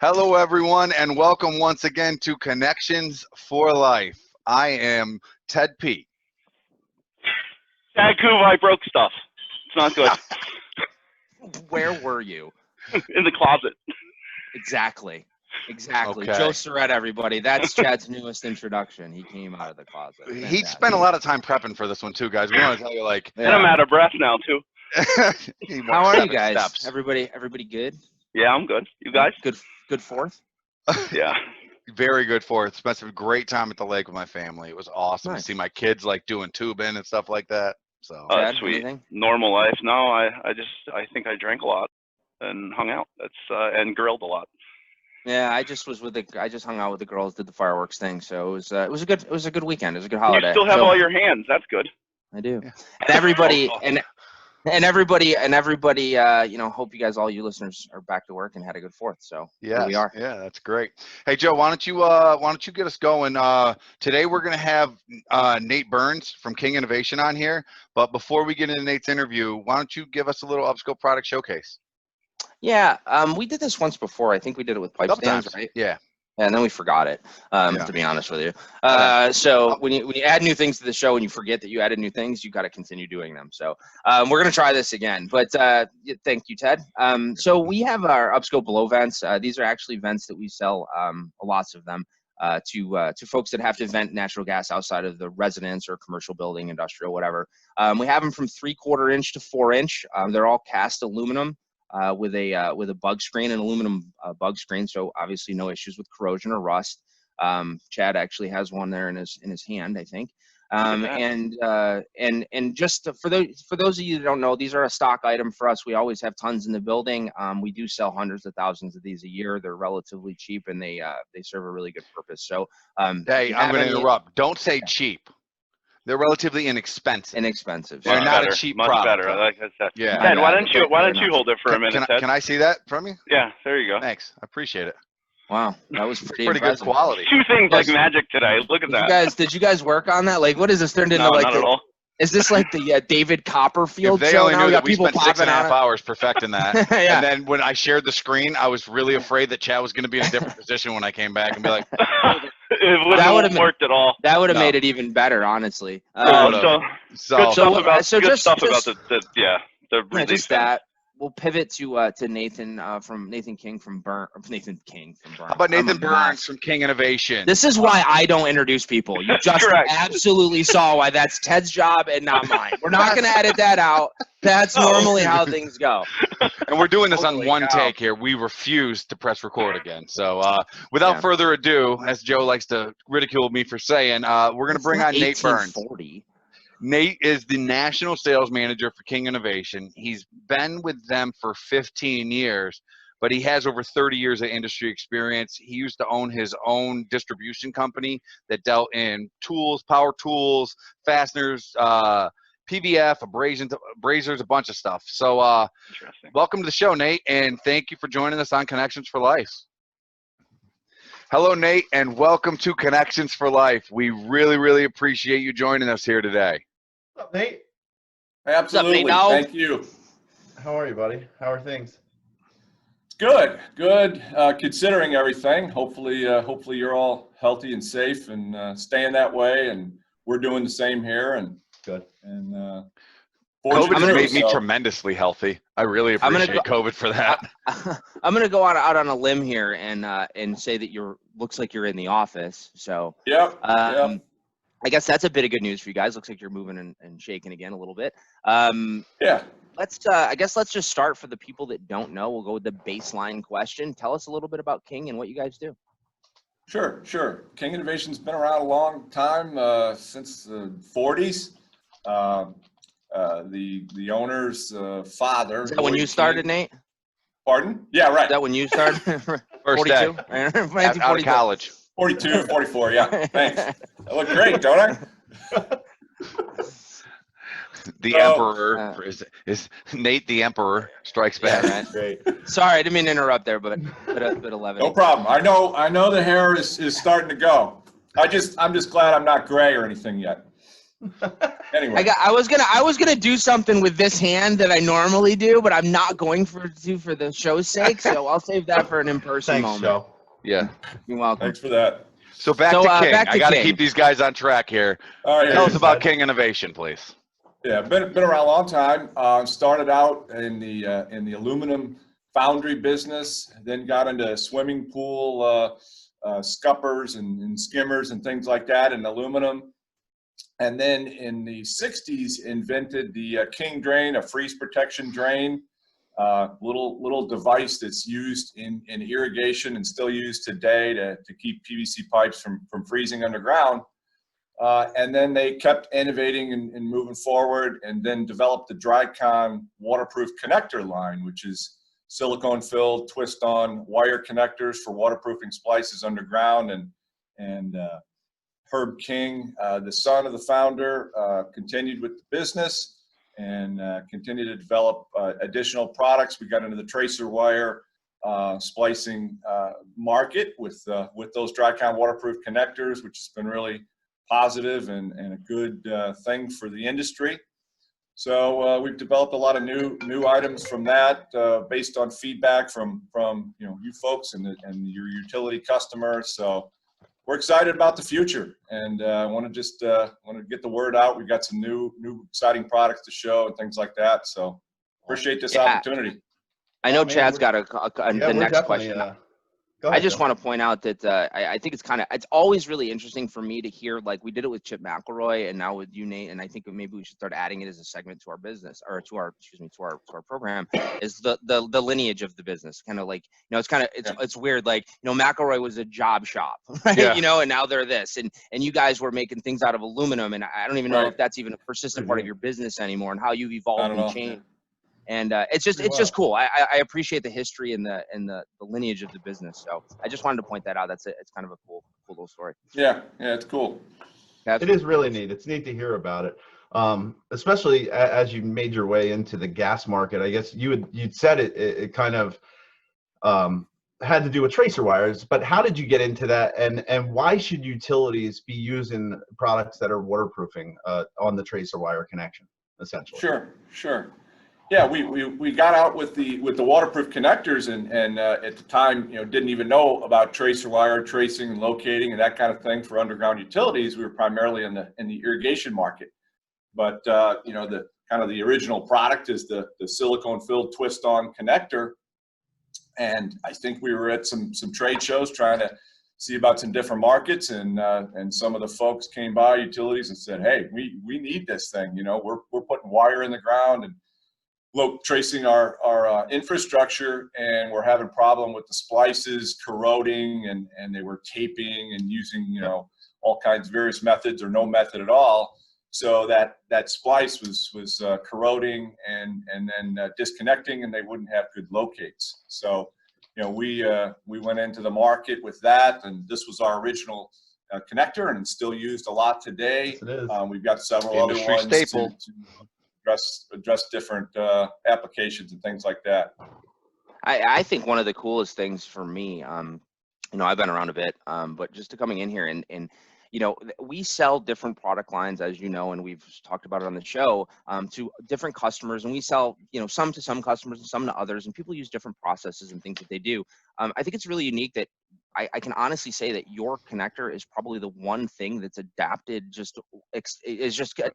Hello, everyone, and welcome once again to Connections for Life. I am Ted Peet. Dad, Cuvo, I broke stuff. It's not good. Where were you? In the closet. Exactly. Okay. Joe Serrett, everybody. That's Chad's newest introduction. He came out of the closet. He spent a lot of time prepping for this one, too, guys. We want to tell you, like... And I'm out of breath now, too. How are you guys? Steps. Everybody good? Yeah, I'm good. You guys? Good fourth? Yeah. Very good fourth. Spent a great time at the lake with my family. It was awesome to see my kids, like, doing tubing and stuff like that. So, Chad, sweet. anything? Normal life. No, I think I drank a lot and hung out. And grilled a lot. Yeah, I just hung out with the girls, did the fireworks thing. So it was a good weekend. It was a good holiday. You still have all your hands. That's good. I do. Yeah. And everybody and everybody, hope you guys, all you listeners, are back to work and had a good fourth. So yeah, we are. Yeah, that's great. Hey, Joe, why don't you get us going? Today we're gonna have Nate Burns from King Innovation on here. But before we get into Nate's interview, why don't you give us a little UPSCO product showcase? Yeah, we did this once before. I think we did it with pipe stands, right? Yeah. And then we forgot it, to be honest with you. So when you add new things to the show and you forget that you added new things, you got to continue doing them. So we're going to try this again. But thank you, Ted. So we have our UPSCO Below vents. These are actually vents that we sell, lots of them, to folks that have to vent natural gas outside of the residence or commercial building, industrial, whatever. We have them from 3/4 inch to 4 inch. They're all cast aluminum. With a bug screen, an aluminum bug screen, so obviously no issues with corrosion or rust. Chad actually has one there in his hand, I think. And just for those of you that don't know, these are a stock item for us. We always have tons in the building. We do sell hundreds of thousands of these a year. They're relatively cheap and they serve a really good purpose. So hey, I'm going to interrupt. Don't say cheap. They're relatively inexpensive. They're not a cheap much product. Better. I like that. Yeah. Ted, why don't you hold it for a minute, Ted? Can I see that from you? Yeah, there you go. Thanks. I appreciate it. Wow, that was pretty good quality. Two things like magic today. Look at that. Did you guys work on that? Like, what is this turned into? No, like not at all. Is this like the David Copperfield if they show only now? knew that we spent popping 6.5 hours perfecting that. Yeah. And then when I shared the screen, I was really afraid that Chad was going to be in a different position when I came back and be like, it wouldn't have worked at all. That would have made it even better, honestly. Good stuff about the release. Just that. We'll pivot to Nathan from Nathan King from Burn. Nathan King from Burn. How about Nathan Burns from King Innovation? This is why I don't introduce people. You just absolutely saw why that's Ted's job and not mine. We're not going to edit that out. That's normally how things go. And we're doing this on one take here. We refuse to press record again. So without further ado, as Joe likes to ridicule me for saying, we're going to bring on Nate Burns. Nate is the national sales manager for King Innovation. He's been with them for 15 years, but he has over 30 years of industry experience. He used to own his own distribution company that dealt in tools, power tools, fasteners, PVF, abrasors, a bunch of stuff. So welcome to the show, Nate, and thank you for joining us on Connections for Life. Hello, Nate, and welcome to Connections for Life. We really, really appreciate you joining us here today. What's up, Nate? Absolutely. What's up, Nate? Thank you. How are you, buddy? How are things? Good. Considering everything, hopefully you're all healthy and safe and staying that way. And we're doing the same here. And good. And COVID has made me tremendously healthy. I really appreciate COVID for that. I'm gonna go out on a limb here and say that looks like you're in the office. So yep. I guess that's a bit of good news for you guys. Looks like you're moving and shaking again a little bit. Yeah. I guess let's just start for the people that don't know. We'll go with the baseline question. Tell us a little bit about King and what you guys do. Sure. King Innovation's been around a long time, since the 40s. The owner's father. Is that when you started, Nate? Pardon? Yeah, right. Is that when you started? First day. Out of college. 42, 44, yeah. Thanks. I look great, don't I? The Emperor is Nate the Emperor strikes back. Yeah, right. Great. Sorry, I didn't mean to interrupt there, but a bit of levity. No problem. I know the hair is starting to go. I'm just glad I'm not gray or anything yet. Anyway, I was gonna do something with this hand that I normally do, but I'm not going for the show's sake. So I'll save that for an in-person Thanks, moment. Joe. Yeah. You're welcome. thanks for that. So back to King. back to I got to King. keep these guys on track here. All right, Tell us here's- about King Innovation, please. Yeah, been around a long time. Started out in the aluminum foundry business, then got into swimming pool scuppers and skimmers and things like that in aluminum. And then in the 60s, invented the King drain, a freeze protection drain, little device that's used in irrigation and still used today to keep PVC pipes from freezing underground. And then they kept innovating and moving forward, and then developed the Drycon waterproof connector line, which is silicone filled twist-on wire connectors for waterproofing splices underground. And Herb King, the son of the founder, continued with the business and continued to develop additional products. We got into the tracer wire splicing market with those Drycon waterproof connectors, which has been really positive and a good thing for the industry. So we've developed a lot of new items from that based on feedback from you folks and your utility customers. So we're excited about the future, and want to get the word out. We've got some new exciting products to show and things like that. So appreciate this opportunity. I know man, Chad's got the next question. Go ahead, I just Joe. want to point out that I think it's always really interesting for me to hear, like we did it with Chip McElroy and now with you, Nate, and I think maybe we should start adding it as a segment to our business, or to our program, is the lineage of the business. Kind of like, it's weird, like, McElroy was a job shop, right? Yeah. And now they're this, and you guys were making things out of aluminum, and I don't even know if that's even a persistent part of your business anymore, and how you've evolved and changed. And it's just cool. I appreciate the history and the lineage of the business. So I just wanted to point that out. It's kind of a cool little story. Yeah, it's cool. It is really neat. It's neat to hear about it, especially as you made your way into the gas market. I guess you'd said it kind of had to do with tracer wires, but how did you get into that, and why should utilities be using products that are waterproofing on the tracer wire connection, essentially? Sure. Yeah, we got out with the waterproof connectors, and at the time, didn't even know about tracer wire tracing and locating and that kind of thing for underground utilities. We were primarily in the irrigation market, but the original product is the silicone filled twist on connector. And I think we were at some trade shows trying to see about some different markets, and some of the folks came by, utilities, and said, "Hey, we need this thing. We're putting wire in the ground and tracing our infrastructure, and we're having problem with the splices corroding, and they were taping and using all kinds of various methods or no method at all. So that splice was corroding and then disconnecting, and they wouldn't have good locates. So we went into the market with that, and this was our original connector, and it's still used a lot today. Yes, it is. We've got several Industry other ones staple. to address different applications and things like that. I think one of the coolest things for me, I've been around a bit, but just coming in here and we sell different product lines, as you know, and we've talked about it on the show, to different customers, and we sell, some to some customers and some to others, and people use different processes and things that they do. I think it's really unique that I can honestly say that your connector is probably the one thing that's adapted,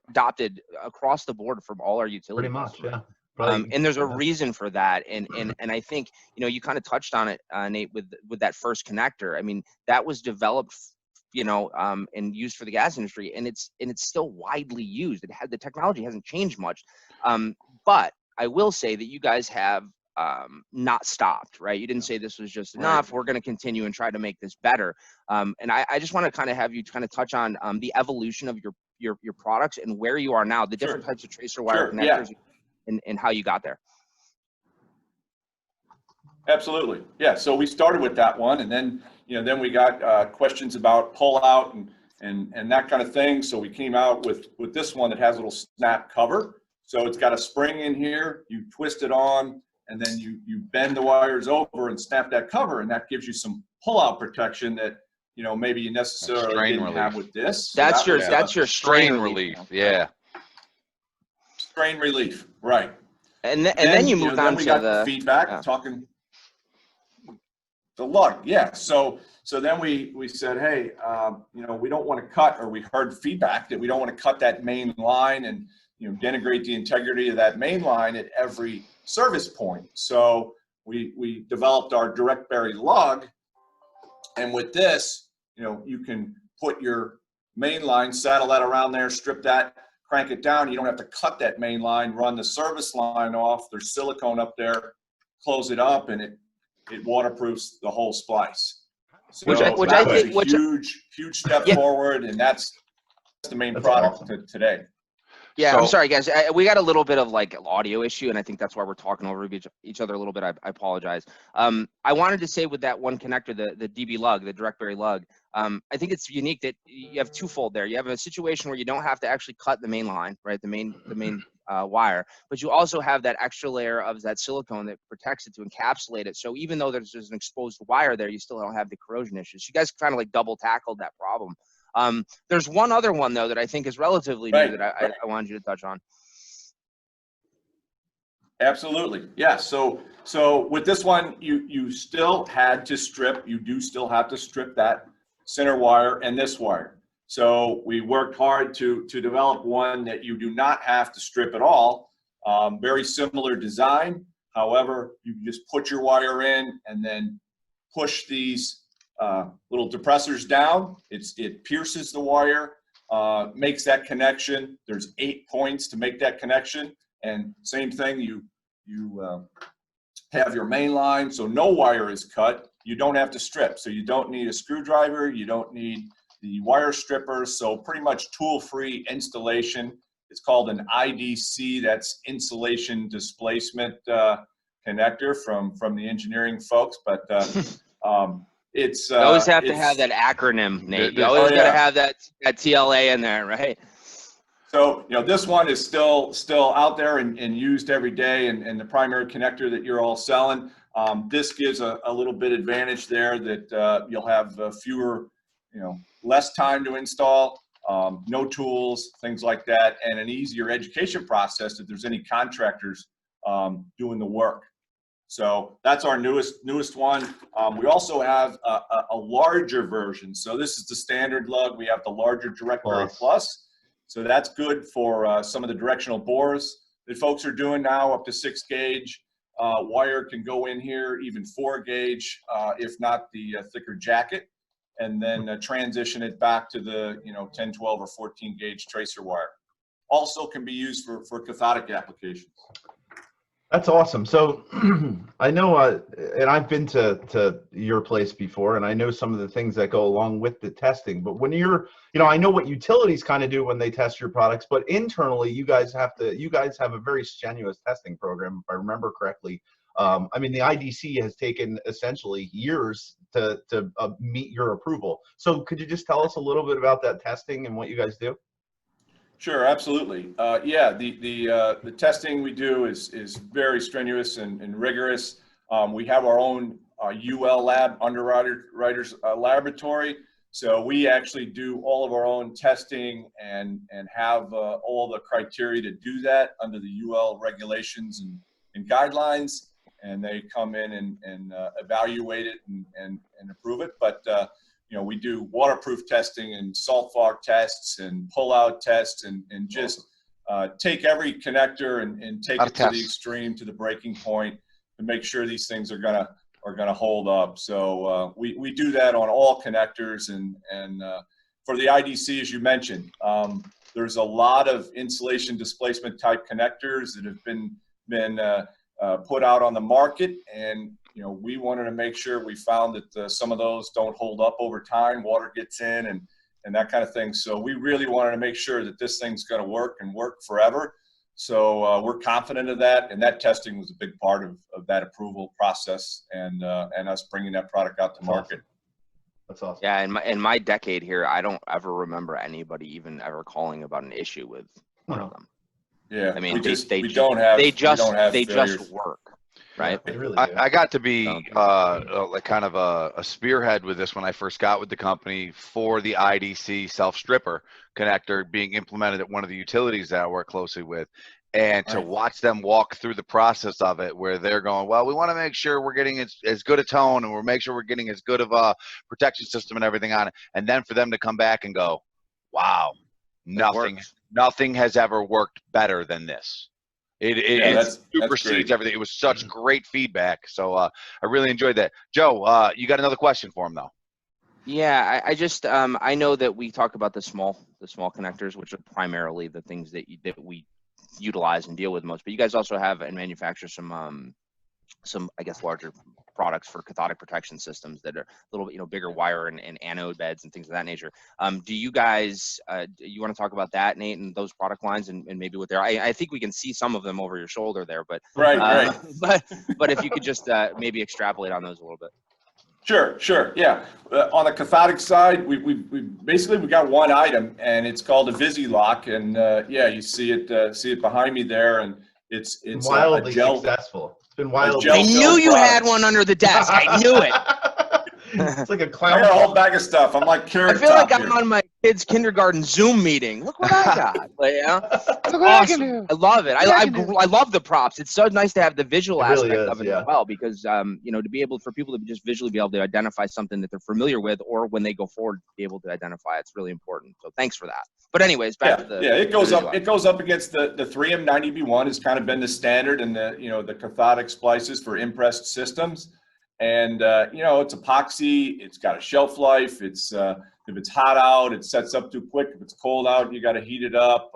adopted across the board from all our utility Pretty much, customers. yeah. And there's a reason for that, and I think you kind of touched on it, Nate, with that first connector. I mean, that was developed, and used for the gas industry, and it's still widely used. The technology hasn't changed much, but I will say that you guys have not stopped, right? You didn't say this was just enough. We're going to continue and try to make this better. And I just want to kind of have you kind of touch on the evolution of your products and where you are now, the different types of tracer wire connectors, and how you got there. Absolutely. Yeah. So we started with that one, and then we got questions about pull out and that kind of thing. So we came out with this one that has a little snap cover. So it's got a spring in here. You twist it on, and then you bend the wires over and snap that cover, and that gives you some pull out protection that you know, maybe you necessarily Strain didn't have relief. with this. So That's your was, strain relief. Yeah. strain relief, right? And then you moved on then we to got the feedback talking the lug. Yeah. So then we said, hey, you know, we don't want to cut, or we heard feedback that we don't want to cut that main line and, you know, denigrate the integrity of that main line at every service point. So we developed our direct bury lug, and with this, you know, you can put your main line, saddle that around there, strip that, crank it down. You don't have to cut that main line, run the service line off. There's silicone up there, close it up, and it waterproofs the whole splice. So which that I was think a huge step forward, and that's the main product today. Yeah, I'm sorry, guys. We got a little bit of like audio issue, and I think that's why we're talking over each other a little bit. I apologize. I wanted to say with that one connector, the DB lug, the direct bury lug, I think it's unique that you have twofold there. You have a situation where you don't have to actually cut the main line, right? The main wire, but you also have that extra layer of that silicone that protects it to encapsulate it. So even though there's an exposed wire there, you still don't have the corrosion issues. You guys kind of like double tackled that problem. There's one other one though that I think is relatively new that I wanted you to touch on. Absolutely, yeah. So with this one, you still had to strip. You do still have to strip that center wire and this wire. So we worked hard to develop one that you do not have to strip at all. Very similar design. However, you just put your wire in and then push these little depressors down. It pierces the wire, makes that connection. There's 8 points to make that connection. And same thing, you have your main line, so no wire is cut. You don't have to strip. So you don't need a screwdriver. You don't need the wire stripper. So pretty much tool-free installation. It's called an IDC. That's insulation displacement connector from the engineering folks. But it's you always have to have that acronym, Nate. You always got to have that TLA in there, right? So, you know, this one is still out there and used every day, and the primary connector that you're all selling. This gives a little bit advantage there that you'll have fewer, you know, less time to install, no tools, things like that, and an easier education process if there's any contractors doing the work. So that's our newest one. We also have a larger version. So this is the standard lug. We have the larger Direct Bury Plus. So that's good for some of the directional bores that folks are doing now, up to 6 gauge. Wire can go in here, even 4 gauge, if not the thicker jacket, and then transition it back to the 10, 12, or 14 gauge tracer wire. Also can be used for cathodic applications. That's awesome. So I know, and I've been to your place before, and I know some of the things that go along with the testing. But when you're, I know what utilities kind of do when they test your products, but internally, you guys have a very strenuous testing program, if I remember correctly. I mean, the IDC has taken essentially years to meet your approval. So could you just tell us a little bit about that testing and what you guys do? Sure, absolutely. Yeah, the testing we do is very strenuous and rigorous. We have our own UL lab, underwriters laboratory. So we actually do all of our own testing and have all the criteria to do that under the UL regulations and guidelines. And they come in and evaluate it and approve it. But we do waterproof testing and salt fog tests and pull-out tests and just take every connector and take it to the extreme, to the breaking point, to make sure these things are gonna hold up. So we do that on all connectors, and for the IDC, as you mentioned, there's a lot of insulation displacement type connectors that have been put out on the market, and we wanted to make sure we found that some of those don't hold up over time. Water gets in and that kind of thing. So we really wanted to make sure that this thing's going to work and work forever. So we're confident of that, and that testing was a big part of that approval process and us bringing that product out to market. That's awesome. Yeah, in my decade here, I don't ever remember anybody even ever calling about an issue with one of them. Yeah, I mean, they don't have just work. right? They really do. I got to be like kind of a spearhead with this when I first got with the company for the IDC self-stripper connector being implemented at one of the utilities that I work closely with. And to watch them walk through the process of it where they're going, well, we want to make sure we're getting as good a tone and we'll make sure we're getting as good of a protection system and everything on it. And then for them to come back and go, wow, nothing has ever worked better than this. It supersedes everything. It was such great feedback. So I really enjoyed that. Joe, you got another question for him though? Yeah, I just I know that we talk about the small connectors, which are primarily the things that we utilize and deal with most. But you guys also have and manufacture some I guess larger products for cathodic protection systems that are a little bit bigger wire and anode beds and things of that nature. Do you guys you want to talk about that, Nate, and those product lines and maybe what they're? I think we can see some of them over your shoulder there, but right. but if you could just maybe extrapolate on those a little bit. Sure. Yeah. On the cathodic side, we basically got one item, and it's called a VisiLock, and you see it behind me there, and it's wildly a gel, successful. It's been wildly. I knew you had one under the desk. I knew it. It's like a clown. I got a whole bag of stuff. I'm like Carrot I feel like Top I'm on my kid's kindergarten Zoom meeting. Look what I got. But, look what I can do. I love it. I love the props. It's so nice to have the visual aspect of it as well, because to be able for people to just visually be able to identify something that they're familiar with, or when they go forward to be able to identify, it's really important. So thanks for that. But anyways, back to the it goes up. It goes up against the 3M 90B1 has kind of been the standard in the the cathodic splices for impressed systems. And it's epoxy. It's got a shelf life. It's if it's hot out, it sets up too quick. If it's cold out, you got to heat it up.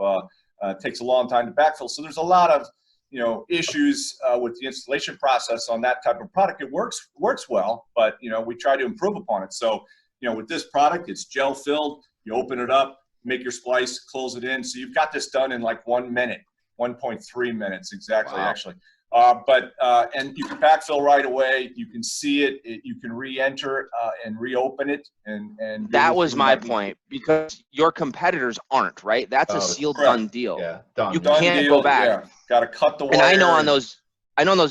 It takes a long time to backfill. So there's a lot of issues with the installation process on that type of product. It works well, but we try to improve upon it. So with this product, it's gel filled. You open it up, make your splice, close it in. So you've got this done in like 1 minute, 1.3 minutes exactly, actually. And you can backfill right away. You can see it. You can re-enter and reopen it. And that was my point, because your competitors aren't, right? That's a sealed done deal. Yeah, done. You can't go back. Yeah. Got to cut the wire. And I know on those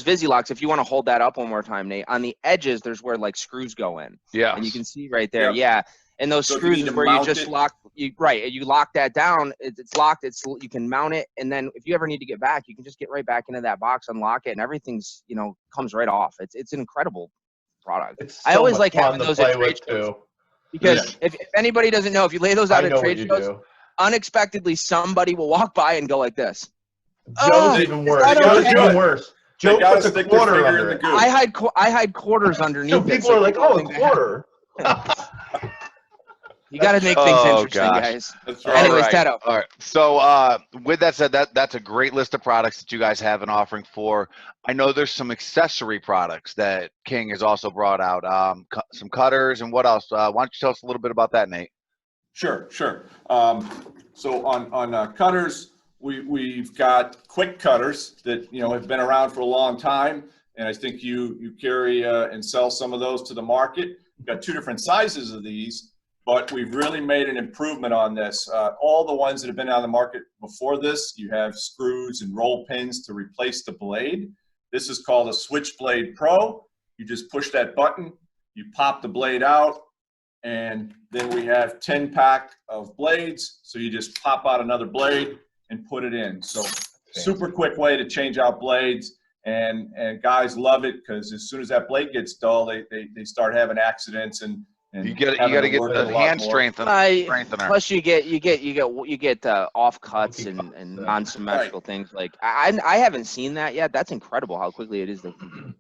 VisiLocks, if you want to hold that up one more time, Nate, on the edges, there's where like screws go in. Yeah. And you can see right there. Yeah. And those screws is where you just lock. You lock that down. It's locked. You can mount it, and then if you ever need to get back, you can just get right back into that box, unlock it, and everything's comes right off. It's an incredible product. I always like having those at trade shows, because if anybody doesn't know, if you lay those out at trade shows, unexpectedly somebody will walk by and go like this. Joe's even worse. Joe's even worse. Joe puts a quarter under it. I hide quarters underneath. So people are like, "Oh, a quarter." You got to make things interesting, guys. That's right. Anyways, Tedo. All right. So with that said, that's a great list of products that you guys have an offering for. I know there's some accessory products that King has also brought out, some cutters and what else? Why don't you tell us a little bit about that, Nate? Sure. So on cutters, we've got quick cutters that have been around for a long time, and I think you carry and sell some of those to the market. We've got two different sizes of these. But we've really made an improvement on this. All the ones that have been on the market before this, you have screws and roll pins to replace the blade. This is called a Switchblade Pro. You just push that button, you pop the blade out, and then we have 10-pack of blades. So you just pop out another blade and put it in. So super quick way to change out blades. And guys love it, because as soon as that blade gets dull, they start having accidents and you got to get the hand strengthener. Plus, you get off cuts and non-symmetrical things. Like I haven't seen that yet. That's incredible how quickly it is to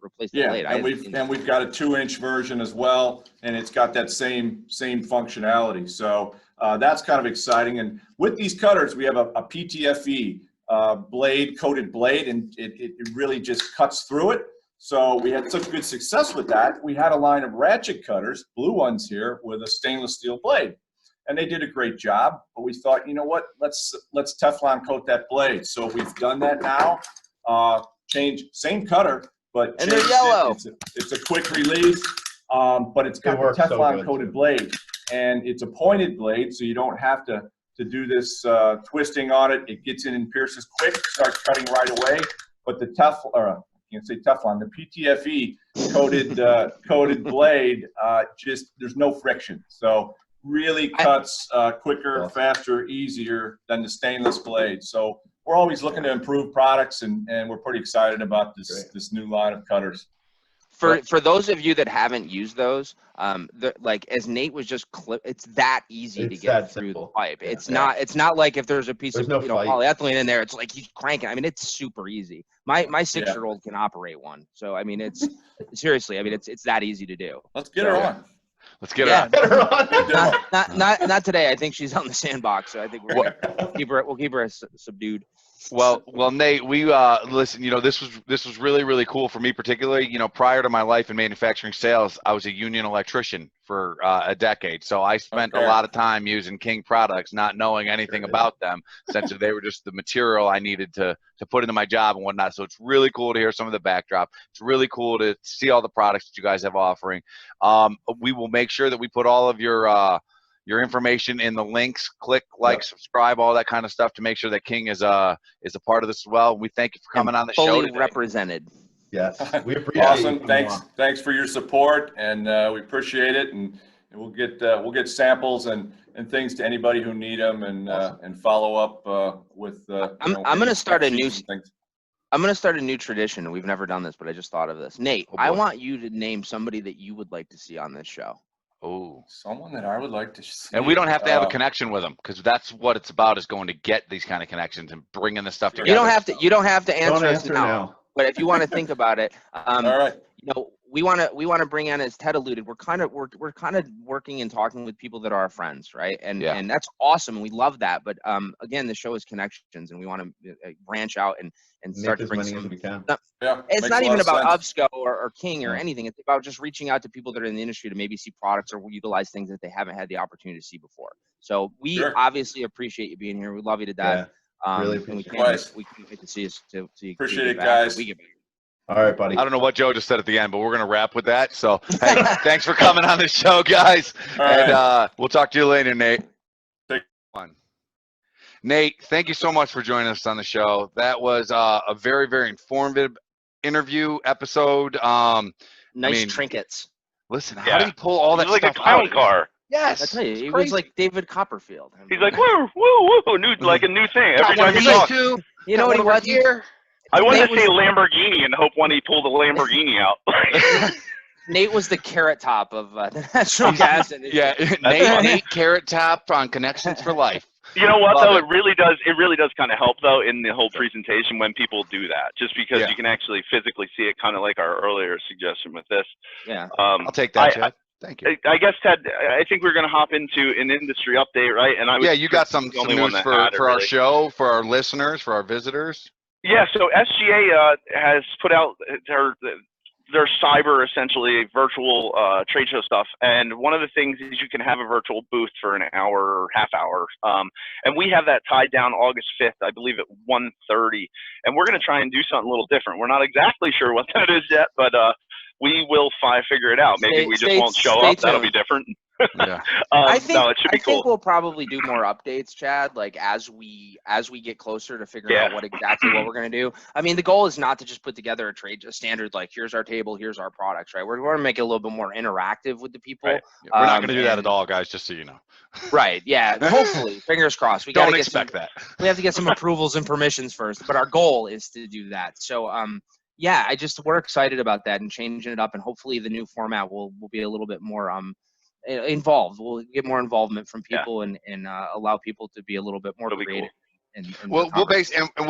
replace the blade. And we've got a 2-inch version as well, and it's got that same functionality. So that's kind of exciting. And with these cutters, we have a PTFE coated blade, and it really just cuts through it. So we had such good success with that. We had a line of ratchet cutters, blue ones here, with a stainless steel blade, and they did a great job. But we thought, you know what? Let's Teflon coat that blade. So we've done that now. Same cutter, but and they're yellow. It's a quick release, but it's got the Teflon coated blade, and it's a pointed blade, so you don't have to do this twisting on it. It gets in and pierces quick, starts cutting right away. But the Teflon. can't say Teflon, the PTFE coated blade, just there's no friction. So really cuts quicker, faster, easier than the stainless blade. So we're always looking to improve products, and we're pretty excited about this new line of cutters. For those of you that haven't used those, like as Nate was just it's that easy to get through the pipe. Yeah. It's not like if there's a piece of polyethylene in there, it's like he's cranking. I mean, it's super easy. My 6-year-old can operate one. So I mean, it's seriously. I mean, it's that easy to do. Let's get her on. Let's get her on. Not today. I think she's on the sandbox. So I think we'll keep her subdued. Well, Nate, we listen. You know, this was really cool for me, particularly. You know, prior to my life in manufacturing sales, I was a union electrician for a decade. So I spent a lot of time using King products, not knowing anything about them. Essentially, they were just the material I needed to put into my job and whatnot. So it's really cool to hear some of the backdrop. It's really cool to see all the products that you guys have offering. We will make sure that we put all of your information in the links. Click, like, subscribe, all that kind of stuff to make sure that King is a part of this as well. We thank you for coming on the show today. Fully represented. Yes, we appreciate awesome. Thanks for your support, and we appreciate it. And we'll get samples and things to anybody who need them, and follow up with. I'm going to start a new. I'm going to start a new tradition. We've never done this, but I just thought of this. Nate, I want you to name somebody that you would like to see on this show. Oh, someone that I would like to see. And we don't have to have a connection with them, because that's what it's about, is going to get these kind of connections and bringing the stuff together. You don't have to answer us now. But if you want to think about it, all right. You know, we want to bring in, as Ted alluded, we're kind of working and talking with people that are our friends, right? And that's awesome, and we love that. But again, the show is connections, and we want to branch out and start to bring some. As we can. It's not even about UPSCO or King or anything. It's about just reaching out to people that are in the industry to maybe see products or utilize things that they haven't had the opportunity to see before. So we obviously appreciate you being here. We love you to death. Really appreciate it. We can't wait to see us. Appreciate it, guys. All right, buddy. I don't know what Joe just said at the end, but we're going to wrap with that. So, hey, thanks for coming on the show, guys. And we'll talk to you later, Nate. Take one. Nate, thank you so much for joining us on the show. That was a very informative interview episode. Nice trinkets. Listen, how did he pull all that stuff like a clown car. Yes. I tell you, he was like David Copperfield. He's like, woo, woo, woo, like a new thing. Every time he talks. You know what he was here? I wanted to say Lamborghini and hope when he pulled a Lamborghini out. Nate was the Carrot Top of the natural gas industry. Yeah, Nate Carrot Top on Connections for Life. You know what, though? It really does kind of help, though, in the whole presentation when people do that, just because you can actually physically see it, kind of like our earlier suggestion with this. Yeah. I'll take that, Chad. Thank you. I guess, Ted, I think we're going to hop into an industry update, right? And you got some news for our show, for our listeners, for our visitors. Yeah, so SGA has put out their cyber, essentially, virtual trade show stuff. And one of the things is you can have a virtual booth for an hour or half hour. And we have that tied down August 5th, I believe, at 1:30. And we're going to try and do something a little different. We're not exactly sure what that is yet, but we will figure it out. Maybe we just won't show up. That'll be different. Yeah. I think I think we'll probably do more updates, Chad, like as we get closer to figuring out what we're going to do. I mean, the goal is not to just put together a standard, like, here's our table, here's our products, right? We're going to make it a little bit more interactive with the people. Right. Yeah, we're not going to do that at all, guys, just so you know. Right. Yeah. Hopefully, fingers crossed. We don't expect that. We have to get some approvals and permissions first, but our goal is to do that. So, yeah, we're excited about that and changing it up, and hopefully the new format will be a little bit more involved. We'll get more involvement from people and allow people to be a little bit more creative. Cool. We'll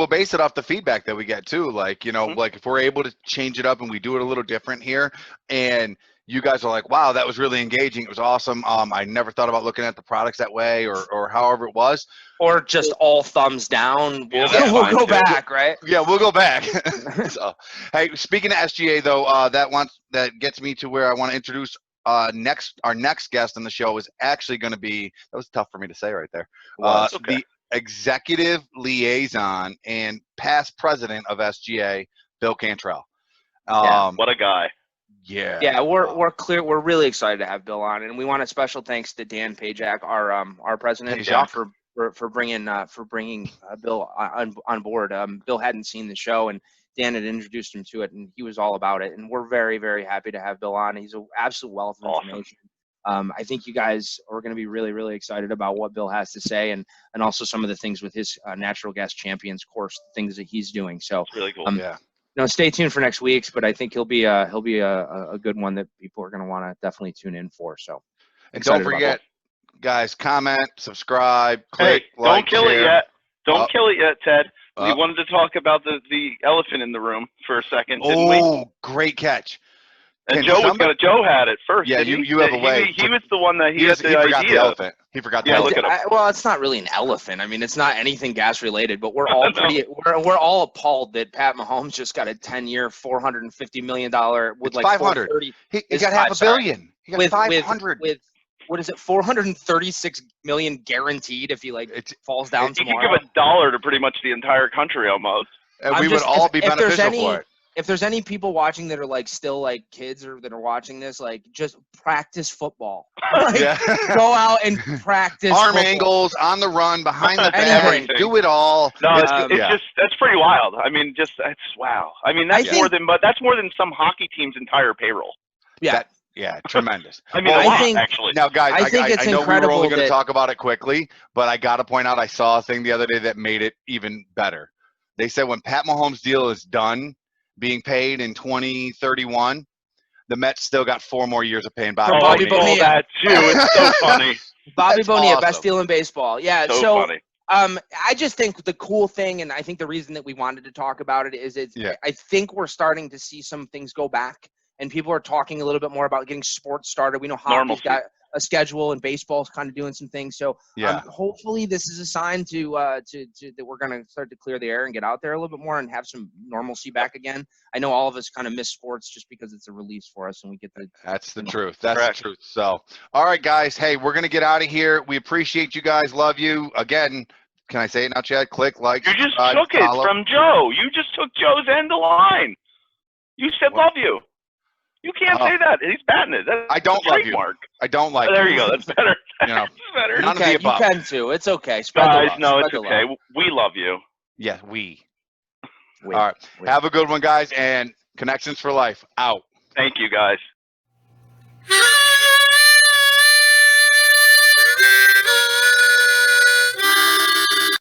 base it off the feedback that we get too. Like, you know, like if we're able to change it up and we do it a little different here, and you guys are like, wow, that was really engaging. It was awesome. I never thought about looking at the products that way, or however it was. Or just all thumbs down. We'll go back, right? Yeah, we'll go back. So, hey, speaking of SGA though, that gets me to where I want to introduce our next guest on the show is actually going to be, that was tough for me to say right there. The executive liaison and past president of SGA, Bill Cantrell. What a guy. Yeah, we're really excited to have Bill on, and we want a special thanks to Dan Pajak, our president, for bringing Bill on board. Bill hadn't seen the show, and Dan had introduced him to it, and he was all about it. And we're very, very happy to have Bill on. He's an absolute wealth of information. I think you guys are going to be really, really excited about what Bill has to say, and also some of the things with his natural gas champions course, things that he's doing. So it's really cool. Yeah. Stay tuned for next week's, but I think he'll be a good one that people are going to want to definitely tune in for. So, and don't forget, guys, comment, subscribe, click, don't kill it yet. Don't kill it yet, Ted. We wanted to talk about the elephant in the room for a second, didn't we? Oh, great catch. And Joe had it first. Yeah, you have a way. He was the one that he had the idea. Forgot the elephant. He forgot the elephant. Well, it's not really an elephant. I mean, it's not anything gas related, but we're all we're all appalled that Pat Mahomes just got a 10-year, $450 million with like 500. He got $500 million. He got 500 with what is it? 436 million guaranteed if he falls down tomorrow. He could give $1 to pretty much the entire country almost. And we would all be beneficial for it. If there's any people watching that are still kids or that are watching this, just practice football. Go out and practice arm angles, on the run, behind the back, do it all. No, that's pretty wild. I mean, that's wow. I mean, that's more than some hockey team's entire payroll. Yeah. Yeah, tremendous. I mean, actually. Now, guys, I know we were only going to talk about it quickly, but I got to point out I saw a thing the other day that made it even better. They said when Pat Mahomes' deal is done, being paid in 2031, the Mets still got 4 more years of paying Bobby Bonilla. That too. It's so funny. Bobby Bonilla, best deal in baseball. Yeah. So funny. I just think the cool thing, and I think the reason that we wanted to talk about it is I think we're starting to see some things go back, and people are talking a little bit more about getting sports started. We know hockey's got a schedule, and baseball's kind of doing some things. So hopefully this is a sign to that we're going to start to clear the air and get out there a little bit more and have some normalcy back again. I know all of us kind of miss sports just because it's a release for us, and we get the. That's the truth. That's the truth. So, all right, guys. Hey, we're going to get out of here. We appreciate you guys. Love you. Again, can I say it now, Chad? Click, like, you just took it from Joe. You just took Joe's end of line. You said love you. You can't say that. He's patented. I don't love you. I don't like There you go. That's better. That's better. None of the above. You can too. It's okay. Guys, no, it's okay. We love you. Yeah, we. All right. Have a good one, guys, and connections for life. Out. Thank you, guys.